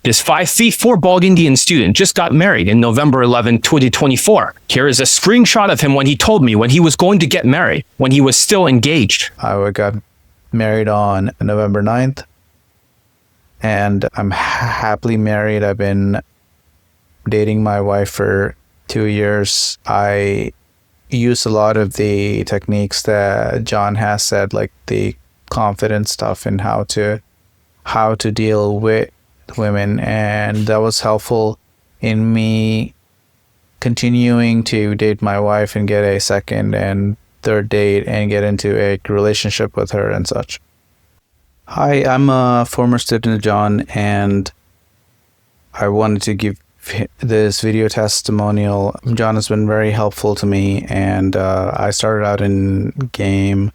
This 5'4" bald Indian student just got married in November 11, 2024. Here is a screenshot of him when he told me when he was going to get married, when he was still engaged. I got married on November 9th, and I'm happily married. I've been dating my wife for 2 years. I use a lot of the techniques that John has said, like the confidence stuff and how to deal with women, and that was helpful in me continuing to date my wife and get a second and third date and get into a relationship with her and such. Hi, I'm a former student of John, and I wanted to give this video testimonial. John has been very helpful to me, and I started out in game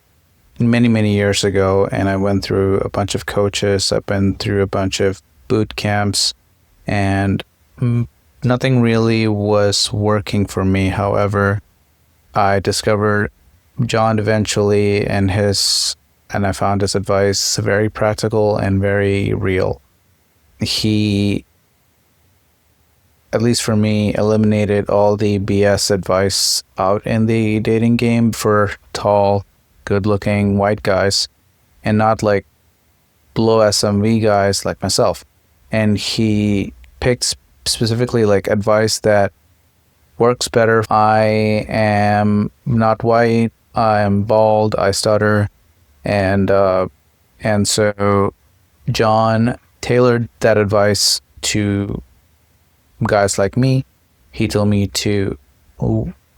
many years ago, and I went through a bunch of coaches. I've been through a bunch of boot camps, and nothing really was working for me. However, I discovered John eventually, and I found his advice very practical and very real. He, at least for me, eliminated all the BS advice out in the dating game for tall, good-looking white guys, and not like low SMV guys like myself. And he picked specifically like advice that works better. I am not white, I am bald, I stutter, and so John tailored that advice to guys like me. He told me to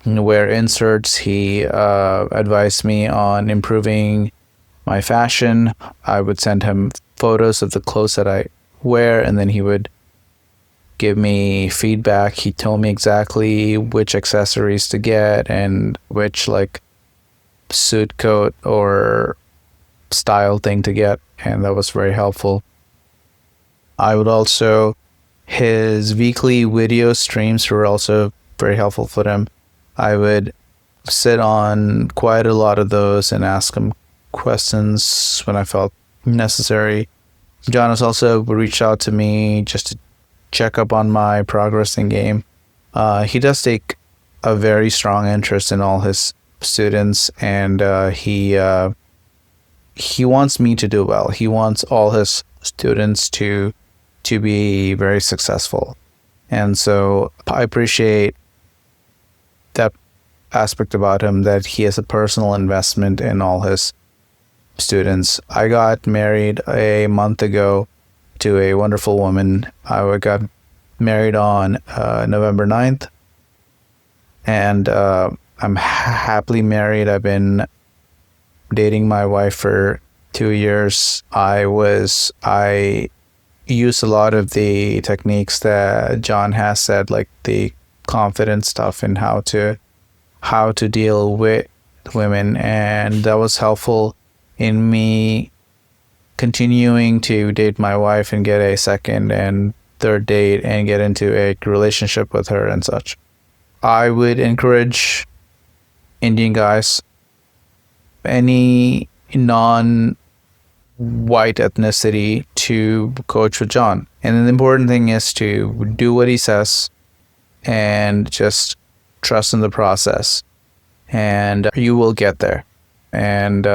wear inserts. He advised me on improving my fashion. I would send him photos of the clothes that I wear, and then he would give me feedback. He told me exactly which accessories to get and which like suit coat or style thing to get, and that was very helpful. I would also, his weekly video streams were also very helpful for him. I would sit on quite a lot of those and ask him questions when I felt necessary. John has also reached out to me just to check up on my progress in game. He does take a very strong interest in all his students, and he wants me to do well. He wants all his students to be very successful, and so I appreciate that aspect about him, that he has a personal investment in all his students. I got married a month ago to a wonderful woman. I got married on November 9th, and I'm happily married. I've been dating my wife for 2 years. I use a lot of the techniques that John has said, like the confidence stuff and how to deal with women, and that was helpful in me continuing to date my wife and get a second and third date and get into a relationship with her and such. I would encourage Indian guys, any non-white ethnicity, to coach with John. And the important thing is to do what he says and just trust in the process, and you will get there. And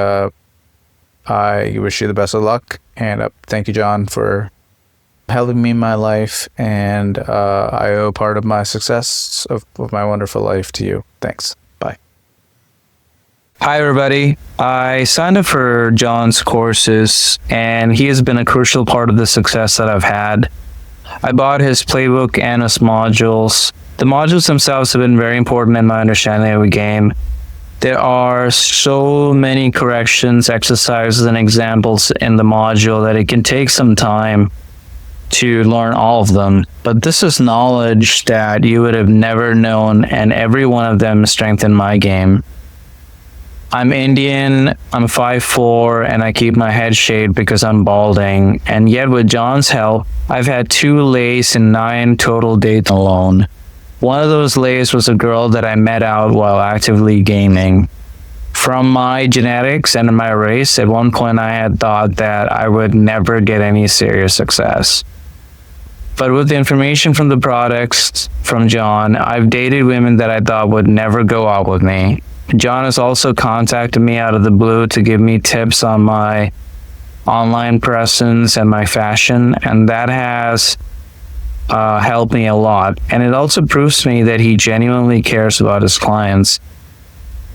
I wish you the best of luck, and thank you, John, for helping me in my life, and I owe part of my success of my wonderful life to you. Thanks. Bye. Hi, everybody. I signed up for John's courses, and he has been a crucial part of the success that I've had. I bought his playbook and his modules. The modules themselves have been very important in my understanding of the game. There are so many corrections, exercises, and examples in the module that it can take some time to learn all of them. But this is knowledge that you would have never known, and every one of them strengthened my game. I'm Indian, I'm 5'4", and I keep my head shaved because I'm balding. And yet with John's help, I've had 2 lays and 9 total dates alone. One of those lays was a girl that I met out while actively gaming. From my genetics and my race, at one point I had thought that I would never get any serious success. But with the information from the products from John, I've dated women that I thought would never go out with me. John has also contacted me out of the blue to give me tips on my online presence and my fashion, and that has helped me a lot. And it also proves to me that he genuinely cares about his clients.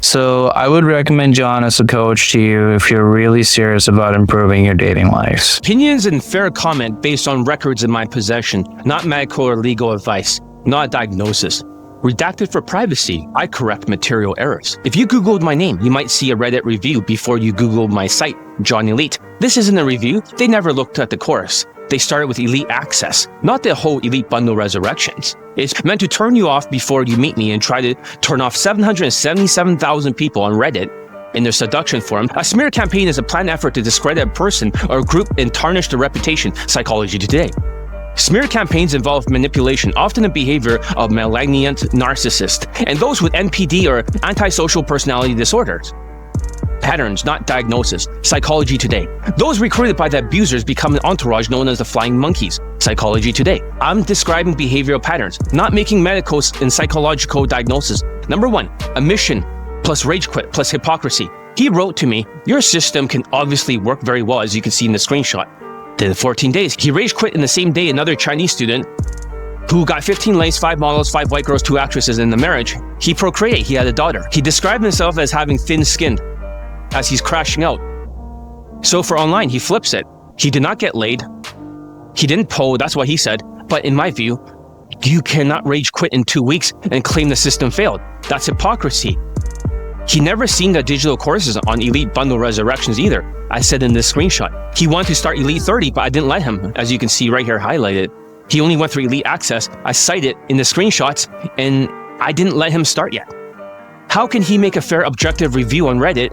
So I would recommend John as a coach to you if you're really serious about improving your dating life. Opinions and fair comment based on records in my possession, not medical or legal advice, not a diagnosis. Redacted for privacy, I correct material errors. If you Googled my name, you might see a Reddit review before you Googled my site, John Elite. This isn't a review. They never looked at the course. They started with Elite Access, not the whole Elite Bundle Resurrections. It's meant to turn you off before you meet me and try to turn off 777,000 people on Reddit in their seduction forum. A smear campaign is a planned effort to discredit a person or group and tarnish their reputation, Psychology Today. Smear campaigns involve manipulation, often the behavior of malignant narcissists and those with NPD or antisocial personality disorders. Patterns, not diagnosis. Psychology Today. Those recruited by the abusers become an entourage known as the Flying Monkeys. Psychology Today. I'm describing behavioral patterns, not making medical and psychological diagnosis. Number 1, omission plus rage quit plus hypocrisy. He wrote to me, your system can obviously work very well, as you can see in the screenshot. Then 14 days. He rage quit in the same day another Chinese student who got 15 lays, 5 models, 5 white girls, 2 actresses in the marriage. He procreated. He had a daughter. He described himself as having thin skin as he's crashing out. So for online, he flips it. He did not get laid. He didn't poll, that's what he said. But in my view, you cannot rage quit in 2 weeks and claim the system failed. That's hypocrisy. He never seen the digital courses on Elite Bundle Resurrections either. I said in this screenshot. He wanted to start Elite 30, but I didn't let him, as you can see right here highlighted. He only went through Elite Access. I cite it in the screenshots, and I didn't let him start yet. How can he make a fair, objective review on Reddit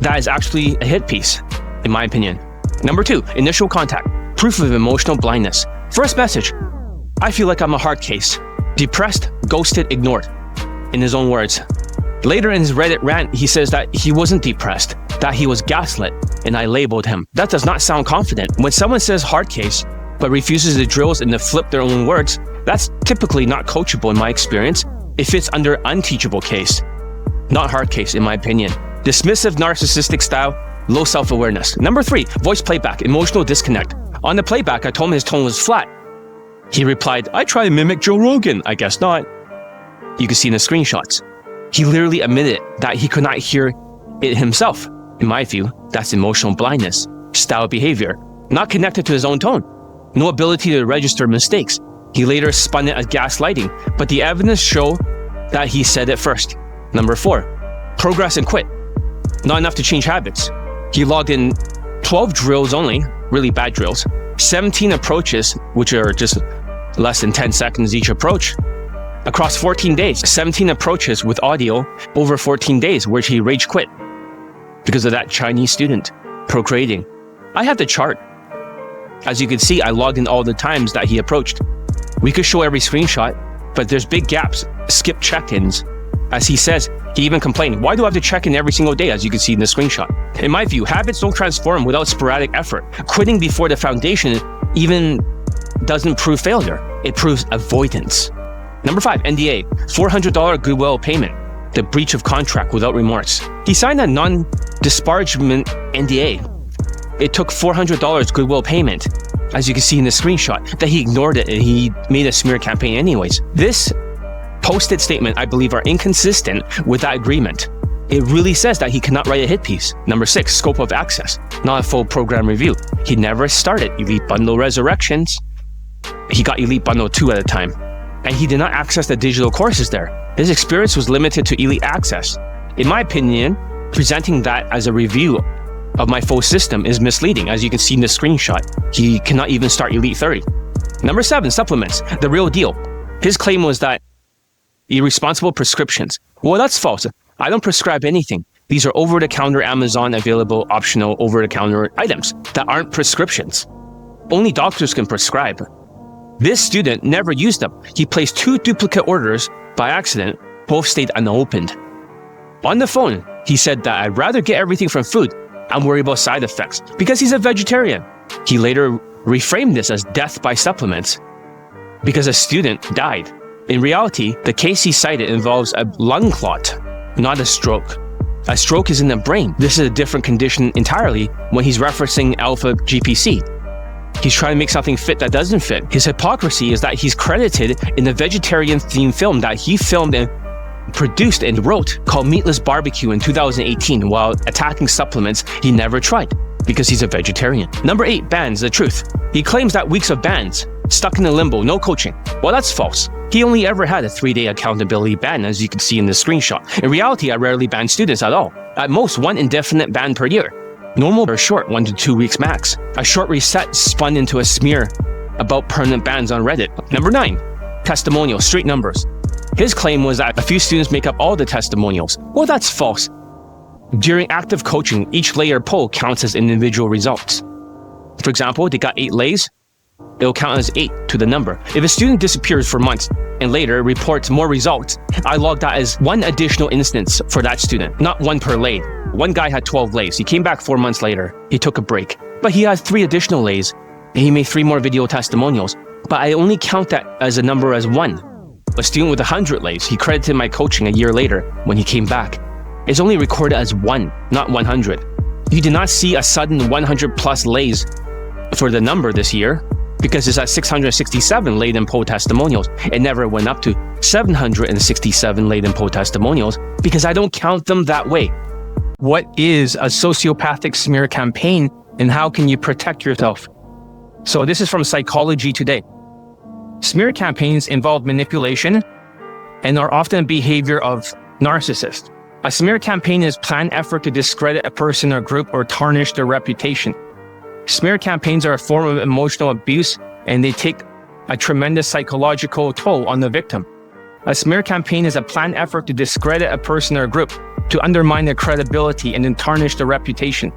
that is actually a hit piece, in my opinion? Number 2, initial contact. Proof of emotional blindness. First message. I feel like I'm a hard case. Depressed, ghosted, ignored. In his own words. Later in his Reddit rant, he says that he wasn't depressed, that he was gaslit, and I labeled him. That does not sound confident. When someone says hard case, but refuses the drills and to flip their own words, that's typically not coachable in my experience. It fits under unteachable case, not hard case in my opinion. Dismissive narcissistic style, low self-awareness. Number 3, voice playback, emotional disconnect. On the playback, I told him his tone was flat. He replied, I try to mimic Joe Rogan. I guess not. You can see in the screenshots. He literally admitted that he could not hear it himself. In my view, that's emotional blindness, style behavior, not connected to his own tone, no ability to register mistakes. He later spun it as gaslighting, but the evidence show that he said it first. Number 4, progress and quit. Not enough to change habits. He logged in 12 drills only, really bad drills, 17 approaches, which are just less than 10 seconds each approach, across 14 days, 17 approaches with audio over 14 days, where he rage quit because of that Chinese student procreating. I have the chart. As you can see, I logged in all the times that he approached. We could show every screenshot, but there's big gaps, skip check-ins. As he says, he even complained, why do I have to check in every single day, as you can see in the screenshot? In my view, habits don't transform without sporadic effort. Quitting before the foundation even doesn't prove failure. It proves avoidance. Number 5, NDA, $400 goodwill payment, the breach of contract without remorse. He signed a non-disparagement NDA. It took $400 goodwill payment, as you can see in the screenshot, that he ignored it and he made a smear campaign anyways. This posted statement, I believe, are inconsistent with that agreement. It really says that he cannot write a hit piece. Number 6, scope of access, not a full program review. He never started Elite Bundle Resurrections. He got Elite Bundle 2 at a time, and he did not access the digital courses there. His experience was limited to Elite Access. In my opinion, presenting that as a review of my full system is misleading, as you can see in the screenshot. He cannot even start Elite 30. Number 7, supplements, the real deal. His claim was that irresponsible prescriptions. Well, that's false. I don't prescribe anything. These are over-the-counter Amazon available optional over-the-counter items that aren't prescriptions. Only doctors can prescribe. This student never used them. He placed 2 duplicate orders by accident. Both stayed unopened. On the phone, he said that I'd rather get everything from food. I'm worried about side effects because he's a vegetarian. He later reframed this as death by supplements. because a student died. In reality, the case he cited involves a lung clot, not a stroke. A stroke is in the brain. This is a different condition entirely when he's referencing alpha GPC. He's trying to make something fit that doesn't fit. His hypocrisy is that he's credited in the vegetarian-themed film that he filmed and produced and wrote called Meatless Barbecue in 2018 while attacking supplements he never tried because he's a vegetarian. Number 8, bans, the truth. He claims that weeks of bans, stuck in a limbo, no coaching. Well, that's false. He only ever had a 3-day accountability ban, as you can see in this screenshot. In reality, I rarely ban students at all. At most, 1 indefinite ban per year. Normal or short, 1 to 2 weeks max. A short reset spun into a smear about permanent bans on Reddit. Number 9, testimonials, straight numbers. His claim was that a few students make up all the testimonials. Well, that's false. During active coaching, each layer pull counts as individual results. For example, they got 8 lays, it'll count as 8 to the number. If a student disappears for months and later reports more results, I log that as 1 additional instance for that student, not 1 per lay. One guy had 12 lays. He came back 4 months later. He took a break, but he had 3 additional lays and he made 3 more video testimonials. But I only count that as a number as 1. A student with 100 lays, he credited my coaching a year later when he came back. It's only recorded as 1, not 100. You did not see a sudden 100 plus lays for the number this year because it's at 667 laid in poll testimonials. It never went up to 767 laid in poll testimonials because I don't count them that way. What is a sociopathic smear campaign and how can you protect yourself? So this is from Psychology Today. Smear campaigns involve manipulation and are often behavior of narcissists. A smear campaign is planned effort to discredit a person or group or tarnish their reputation. Smear campaigns are a form of emotional abuse and they take a tremendous psychological toll on the victim. A smear campaign is a planned effort to discredit a person or group, to undermine their credibility and then tarnish their reputation.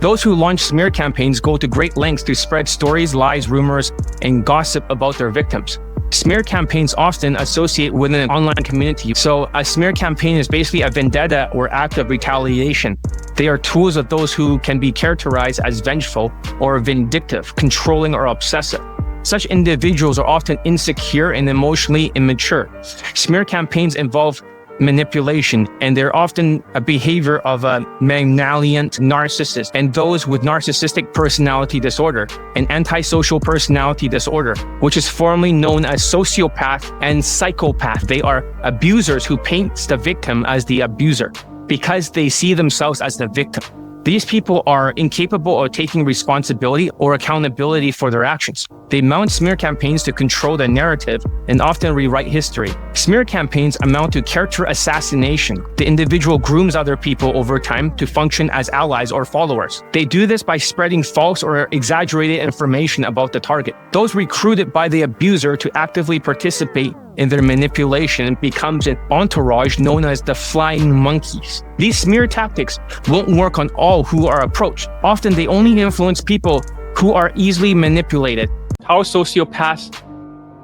Those who launch smear campaigns go to great lengths to spread stories, lies, rumors, and gossip about their victims. Smear campaigns often associate with an online community. So a smear campaign is basically a vendetta or act of retaliation. They are tools of those who can be characterized as vengeful or vindictive, controlling or obsessive. Such individuals are often insecure and emotionally immature. Smear campaigns involve manipulation, and they're often a behavior of a malignant narcissist and those with narcissistic personality disorder and antisocial personality disorder, which is formerly known as sociopath and psychopath. They are abusers who paint the victim as the abuser because they see themselves as the victim. These people are incapable of taking responsibility or accountability for their actions. They mount smear campaigns to control the narrative and often rewrite history. Smear campaigns amount to character assassination. The individual grooms other people over time to function as allies or followers. They do this by spreading false or exaggerated information about the target. Those recruited by the abuser to actively participate in their manipulation becomes an entourage known as the flying monkeys. These smear tactics won't work on all who are approached. Often they only influence people who are easily manipulated. How sociopaths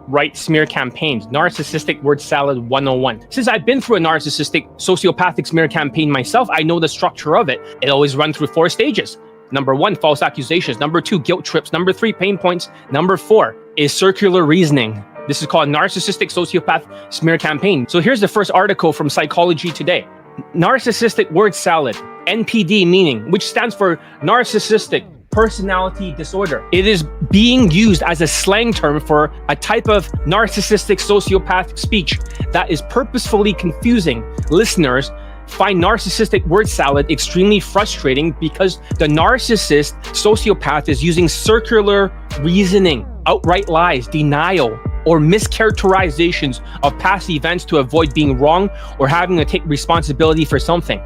write smear campaigns. Narcissistic word salad 101. Since I've been through a narcissistic sociopathic smear campaign myself, I know the structure of it. It always runs through 4 stages. Number 1, false accusations. Number 2, guilt trips. Number 3, pain points. Number 4 is circular reasoning. This is called narcissistic sociopath smear campaign. So here's the first article from Psychology Today. Narcissistic word salad, NPD meaning, which stands for narcissistic personality disorder. It is being used as a slang term for a type of narcissistic sociopathic speech that is purposefully confusing. Listeners find narcissistic word salad extremely frustrating because the narcissist sociopath is using circular reasoning, outright lies, denial, or mischaracterizations of past events to avoid being wrong or having to take responsibility for something.